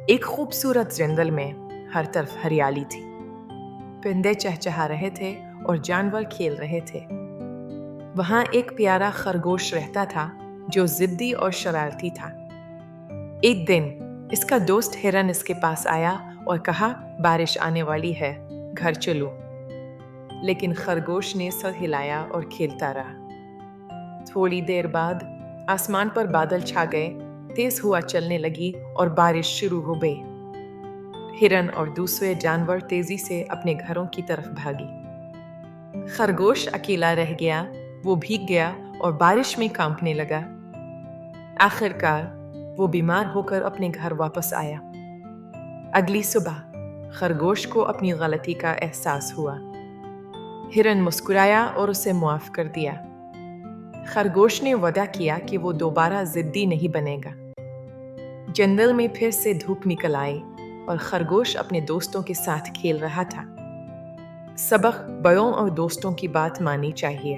ایک خوبصورت جنگل میں ہر طرف ہریالی تھی۔ پرندے چہچہا رہے تھے اور جانور کھیل رہے تھے۔ وہاں ایک پیارا خرگوش رہتا تھا جو ضدی اور شرارتی تھا۔ ایک دن اس کا دوست ہرن اس کے پاس آیا اور کہا، بارش آنے والی ہے، گھر چلو۔ لیکن خرگوش نے سر ہلایا اور کھیلتا رہا۔ تھوڑی دیر بعد آسمان پر بادل چھا گئے، تیز ہوا چلنے لگی اور بارش شروع ہو گئی۔ ہرن اور دوسرے جانور تیزی سے اپنے گھروں کی طرف بھاگی۔ خرگوش اکیلا رہ گیا، وہ بھیگ گیا اور بارش میں کانپنے لگا۔ آخر کار وہ بیمار ہو کر اپنے گھر واپس آیا۔ اگلی صبح خرگوش کو اپنی غلطی کا احساس ہوا۔ ہرن مسکرایا اور اسے معاف کر دیا۔ خرگوش نے وعدہ کیا کہ وہ دوبارہ ضدی نہیں بنے گا۔ جنگل میں پھر سے دھوپ نکل آئی اور خرگوش اپنے دوستوں کے ساتھ کھیل رہا تھا۔ سبق: بڑوں اور دوستوں کی بات ماننی چاہیے۔